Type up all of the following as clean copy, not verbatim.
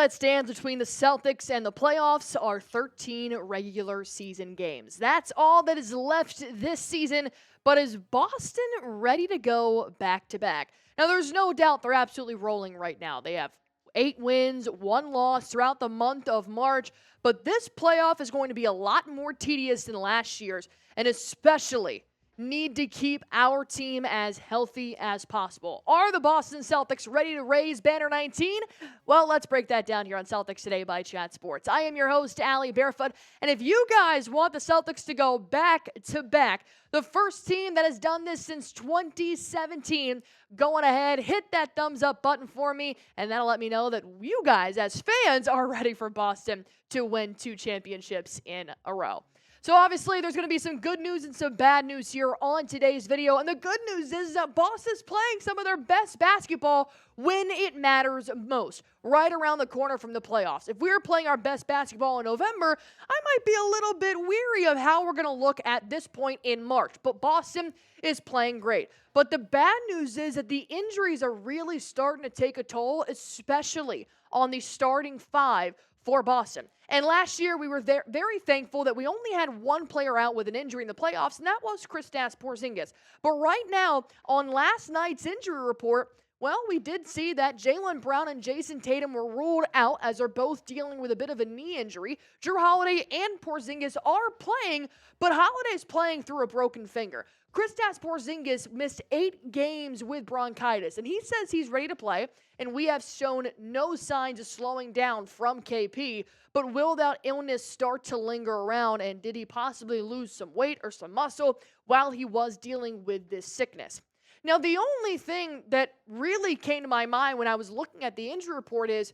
that stands between the Celtics and the playoffs are 13 regular season games. That's all that is left this season, but is Boston ready to go back-to-back? Now, there's no doubt they're absolutely rolling right now. They have 8 wins, 1 loss throughout the month of March, but this playoff is going to be a lot more tedious than last year's, and especially need to keep our team as healthy as possible. Are the Boston Celtics ready to raise banner 19? Well, let's break that down here on Celtics Today by Chat Sports. I am your host, Allie Barefoot, and if you guys want the Celtics to go back-to-back, the first team that has done this since 2017, go on ahead, hit that thumbs up button for me, and that'll let me know that you guys, as fans, are ready for Boston to win 2 championships in a row. So obviously, there's going to be some good news and some bad news here on today's video. And the good news is that Boston's playing some of their best basketball when it matters most, right around the corner from the playoffs. If we were playing our best basketball in November, I might be a little bit weary of how we're going to look at this point in March. But Boston is playing great. But the bad news is that the injuries are really starting to take a toll, especially on the starting 5 for Boston. And last year, we were very thankful that we only had 1 player out with an injury in the playoffs, and that was Kristaps Porzingis. But right now, on last night's injury report, well, we did see that Jaylen Brown and Jayson Tatum were ruled out as they're both dealing with a bit of a knee injury. Jrue Holiday and Porzingis are playing, but Holiday's playing through a broken finger. Kristaps Porzingis missed 8 games with bronchitis, and he says he's ready to play, and we have shown no signs of slowing down from KP, but will that illness start to linger around, and did he possibly lose some weight or some muscle while he was dealing with this sickness? Now, the only thing that really came to my mind when I was looking at the injury report is,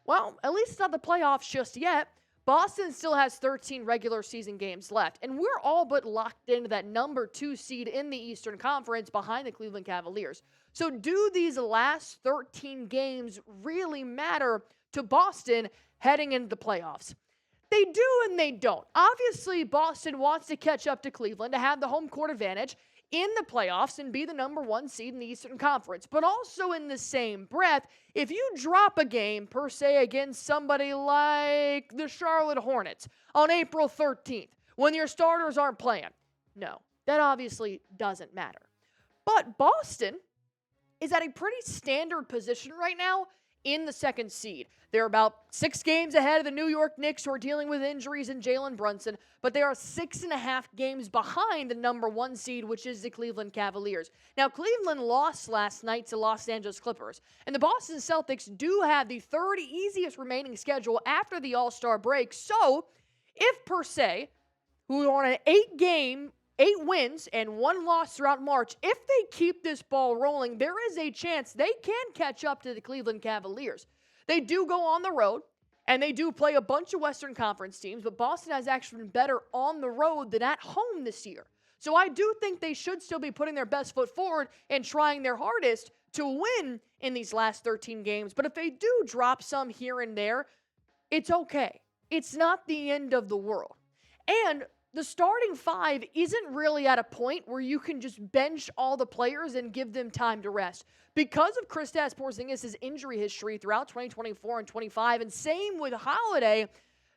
well, at least it's not the playoffs just yet. Boston still has 13 regular season games left, and we're all but locked into that number 2 seed in the Eastern Conference behind the Cleveland Cavaliers. So do these last 13 games really matter to Boston heading into the playoffs? They do and they don't. Obviously, Boston wants to catch up to Cleveland to have the home court advantage in the playoffs and be the number 1 seed in the Eastern Conference. But also in the same breath, if you drop a game, per se, against somebody like the Charlotte Hornets on April 13th, when your starters aren't playing, no, that obviously doesn't matter. But Boston is at a pretty standard position right now in the 2nd seed. They're about 6 games ahead of the New York Knicks, who are dealing with injuries in Jalen Brunson, but they are 6.5 games behind the number 1 seed, which is the Cleveland Cavaliers. Now, Cleveland lost last night to Los Angeles Clippers, and the Boston Celtics do have the 3rd easiest remaining schedule after the All-Star break. So, if per se, who are on an 8 wins and 1 loss throughout March, if they keep this ball rolling, there is a chance they can catch up to the Cleveland Cavaliers. They do go on the road, and they do play a bunch of Western Conference teams, but Boston has actually been better on the road than at home this year. So I do think they should still be putting their best foot forward and trying their hardest to win in these last 13 games. But if they do drop some here and there, it's okay. It's not the end of the world. And the starting 5 isn't really at a point where you can just bench all the players and give them time to rest. Because of Kristaps Porzingis' injury history throughout 2024 and 25, and same with Holiday,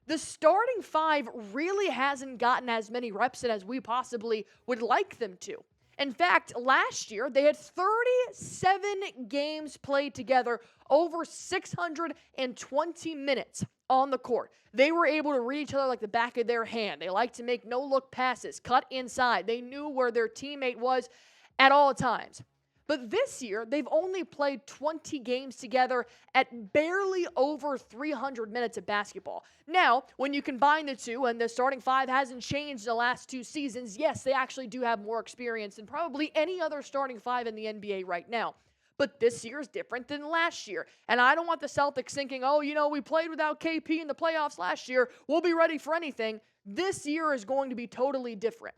the starting 5 really hasn't gotten as many reps in as we possibly would like them to. In fact, last year, they had 37 games played together, over 620 minutes on the court. They were able to read each other like the back of their hand. They like to make no-look passes, cut inside. They knew where their teammate was at all times. But this year, they've only played 20 games together at barely over 300 minutes of basketball. Now, when you combine the two, and the starting 5 hasn't changed the last 2 seasons, yes, they actually do have more experience than probably any other starting 5 in the NBA right now. But this year is different than last year. And I don't want the Celtics thinking, oh, we played without KP in the playoffs last year. We'll be ready for anything. This year is going to be totally different.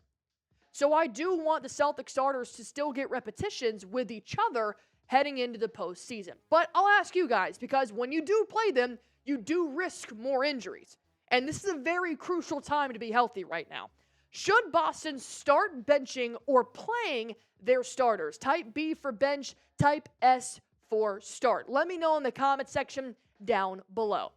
So I do want the Celtic starters to still get repetitions with each other heading into the postseason. But I'll ask you guys, because when you do play them, you do risk more injuries. And this is a very crucial time to be healthy right now. Should Boston start benching or playing their starters? Type B for bench, type S for start. Let me know in the comment section down below.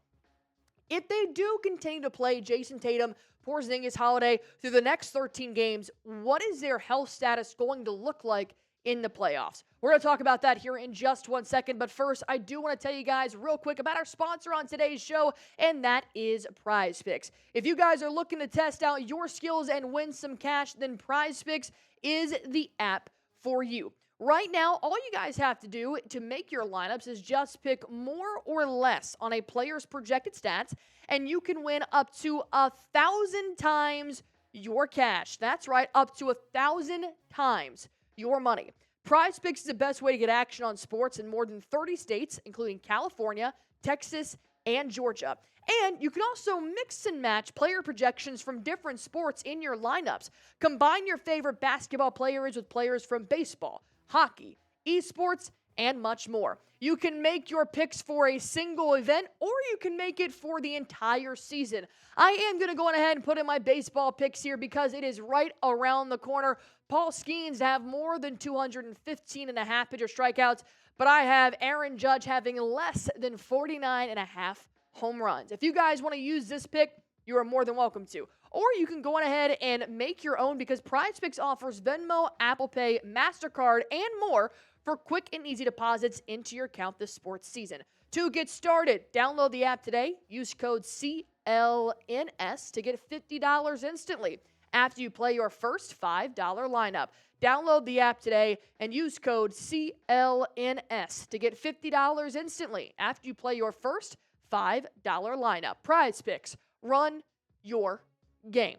If they do continue to play Jayson Tatum, Porzingis, Holiday through the next 13 games, what is their health status going to look like in the playoffs? We're going to talk about that here in just 1 second, but first, I do want to tell you guys real quick about our sponsor on today's show, and that is PrizePicks. If you guys are looking to test out your skills and win some cash, then PrizePicks is the app for you. Right now, all you guys have to do to make your lineups is just pick more or less on a player's projected stats, and you can win up to 1,000 times your cash. That's right, up to 1,000 times your money. PrizePicks is the best way to get action on sports in more than 30 states, including California, Texas, and Georgia. And you can also mix and match player projections from different sports in your lineups. Combine your favorite basketball players with players from baseball, hockey, esports, and much more. You can make your picks for a single event, or you can make it for the entire season. I am going to go ahead and put in my baseball picks here because it is right around the corner. Paul Skeens to have more than 215.5 pitcher strikeouts, but I have Aaron Judge having less than 49.5 home runs. If you guys want to use this pick, you are more than welcome to. Or you can go on ahead and make your own because PrizePicks offers Venmo, Apple Pay, MasterCard, and more for quick and easy deposits into your account this sports season. To get started, download the app today. Use code CLNS to get $50 instantly after you play your first $5 lineup. Download the app today and use code CLNS to get $50 instantly after you play your first $5 lineup. PrizePicks, run your game.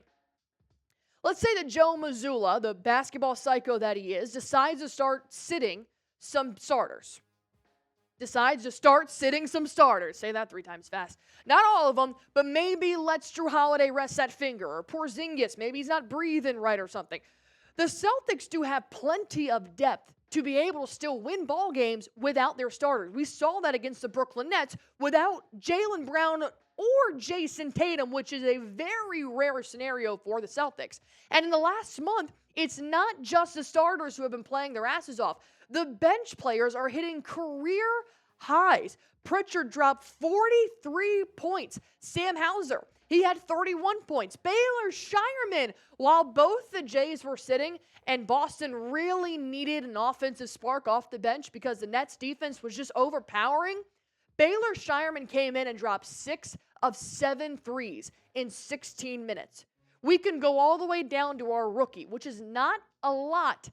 Let's say that Joe Mazzulla, the basketball psycho that he is, decides to start sitting some starters. Say that 3 times fast. Not all of them, but maybe lets Jrue Holiday rest that finger, or Porzingis, maybe he's not breathing right or something. The Celtics do have plenty of depth to be able to still win ball games without their starters. We saw that against the Brooklyn Nets without Jaylen Brown or Jayson Tatum, which is a very rare scenario for the Celtics. And in the last month, it's not just the starters who have been playing their asses off. The bench players are hitting career highs. Pritchard dropped 43 points. Sam Hauser, he had 31 points. Baylor Shireman, while both the Jays were sitting and Boston really needed an offensive spark off the bench because the Nets defense was just overpowering, Baylor Shireman came in and dropped 6 of 7 threes in 16 minutes. We can go all the way down to our rookie, which is not a lot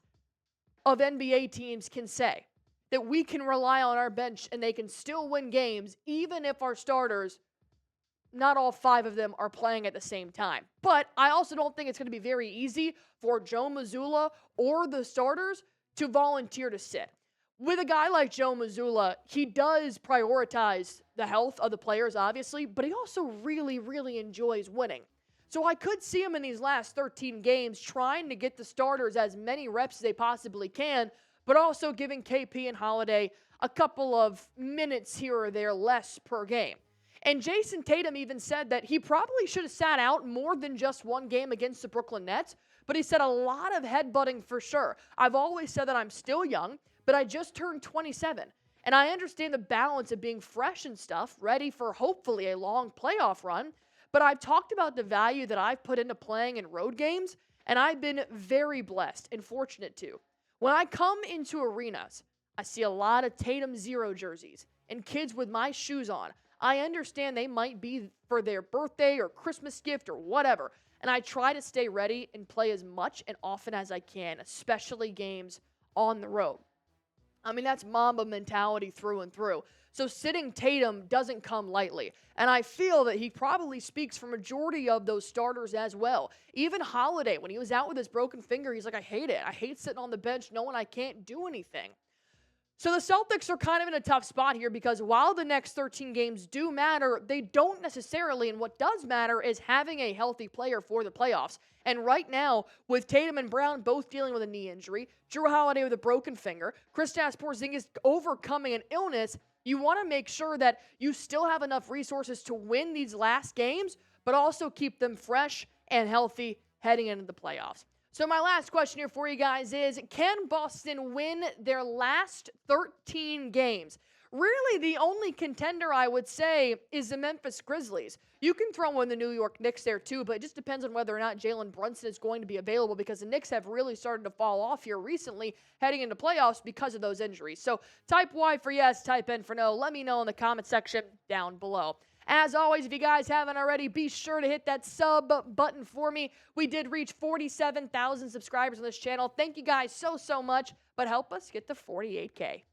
of NBA teams can say, that we can rely on our bench and they can still win games even if our starters, not all 5 of them, are playing at the same time. But I also don't think it's going to be very easy for Joe Mazzulla or the starters to volunteer to sit. With a guy like Joe Mazzulla, he does prioritize the health of the players, obviously, but he also really, really enjoys winning. So I could see him in these last 13 games trying to get the starters as many reps as they possibly can, but also giving KP and Holiday a couple of minutes here or there less per game. And Jayson Tatum even said that he probably should have sat out more than just one game against the Brooklyn Nets, but he said a lot of headbutting for sure. I've always said that I'm still young, but I just turned 27. And I understand the balance of being fresh and stuff, ready for hopefully a long playoff run. But I've talked about the value that I've put into playing in road games, and I've been very blessed and fortunate to. When I come into arenas, I see a lot of Tatum 0 jerseys and kids with my shoes on. I understand they might be for their birthday or Christmas gift or whatever, and I try to stay ready and play as much and often as I can, especially games on the road. I mean, that's Mamba mentality through and through. So sitting Tatum doesn't come lightly. And I feel that he probably speaks for majority of those starters as well. Even Holiday, when he was out with his broken finger, he's like, I hate it. I hate sitting on the bench knowing I can't do anything. So the Celtics are kind of in a tough spot here because while the next 13 games do matter, they don't necessarily. And what does matter is having a healthy player for the playoffs. And right now, with Tatum and Brown both dealing with a knee injury, Jrue Holiday with a broken finger, Kristaps Porzingis overcoming an illness, you want to make sure that you still have enough resources to win these last games, but also keep them fresh and healthy heading into the playoffs. So my last question here for you guys is, can Boston win their last 13 games? Really, the only contender I would say is the Memphis Grizzlies. You can throw in the New York Knicks there too, but it just depends on whether or not Jalen Brunson is going to be available because the Knicks have really started to fall off here recently heading into playoffs because of those injuries. So type Y for yes, type N for no. Let me know in the comment section down below. As always, if you guys haven't already, be sure to hit that sub button for me. We did reach 47,000 subscribers on this channel. Thank you guys so much, but help us get to 48K.